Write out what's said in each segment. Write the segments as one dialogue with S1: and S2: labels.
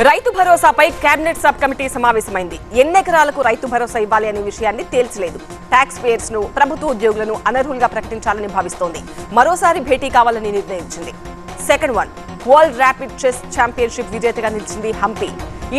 S1: రైతు భరోసాపై cabinet sub committee సమావేశమైంది. ఎన్ని ఎకరాలకు రైతు భరోసా ఇవ్వాలి అనే విషయాన్ని తేల్చలేదు. ట్యాక్స్ పేయర్స్ ను, ప్రభుత్వ ఉద్యోగులను అనర్హులుగా ప్రకటించాలని భావిస్తోంది. మరోసారి భేటీ కావాలని నిర్ణయించింది. Second one world rapid chess championship విజేతగా నిలిచింది హంపి.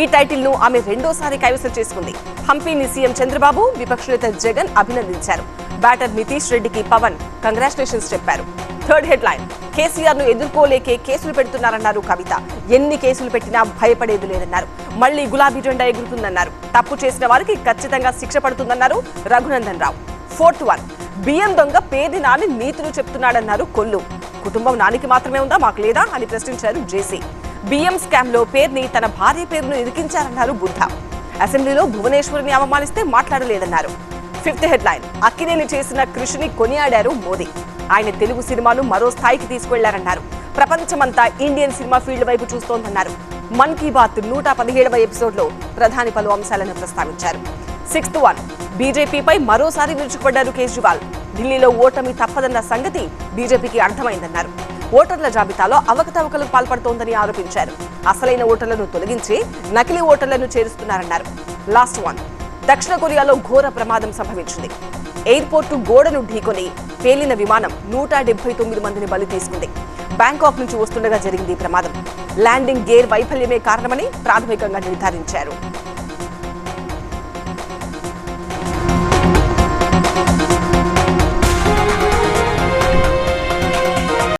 S1: ఈ టైటిల్ ను ఆమె రెండోసారి కైవసం చేసుకుంది. హంపీని సీఎం చంద్రబాబు, విపక్ష నేత జగన్ అభినందించారు. బ్యాటర్ నితీష్ రెడ్డికి పవన్ కంగ్రాచులేషన్స్ చెప్పారు. థర్డ్ హెడ్లైన్ కేసీఆర్ ను ఎదుర్కోలేకే కేసులు పెడుతున్నారన్నారు కవిత. ఎన్ని కేసులు పెట్టినా భయపడేది లేదన్నారు. మళ్లీ గులాబీ జెండా ఎగురుతుందన్నారు. తప్పు చేసిన వారికి ఖచ్చితంగా శిక్ష పడుతుందన్నారు రఘునందన్ రావు. ఫోర్త్ వన్ బియ్యం దొంగ పేది నాని నీతులు చెప్తున్నాడన్నారు కొల్లు. కుటుంబం నానికి మాత్రమే ఉందా, మాకు లేదా అని ప్రశ్నించారు జేసీ. బియ్యం స్కామ్ లో పేరుని తన భార్య పేరును ఇరికించారన్నారు బుద్ధ. అసెంబ్లీలో భువనేశ్వరిని అవమానిస్తే మాట్లాడలేదన్నారు. ఫిఫ్త్ హెడ్లైన్ అక్కినేని చేసిన కృషిని కొనియాడారు మోదీ. ఆయన తెలుగు సినిమాను మరో స్థాయికి తీసుకెళ్లారన్నారు. ప్రపంచమంతా ఇండియన్ సినిమా ఫీల్డ్ వైపు చూస్తోందన్నారు. మన్ కీ బాత్ 117వ ఎపిసోడ్ లో ప్రధాని పలు అంశాలను ప్రస్తావించారు. సిక్స్త్ వన్ బీజేపీపై మరోసారి విరుచుకుపడ్డారు కేజ్రీవాల్. ఢిల్లీలో ఓటమి తప్పదన్న సంగతి బీజేపీకి అర్థమైందన్నారు. ఓటర్ల జాబితాలో అవకతవకలకు పాల్పడుతోందని ఆరోపించారు. అసలైన ఓటర్లను తొలగించి నకిలీ ఓటర్లను చేరుస్తున్నారన్నారు. లాస్ట్ వన్ దక్షిణ కొరియాలో ఘోర ప్రమాదం సంభవించింది. ఎయిర్పోర్టు గోడను ఢీకొని పేలిన విమానం 179 మందిని బలి తీసుకుంది. బ్యాంకాక్ నుంచి వస్తుండగా జరిగింది ప్రమాదం. ల్యాండింగ్ గేర్ వైఫల్యమే కారణమని ప్రాథమికంగా నిర్ధారించారు.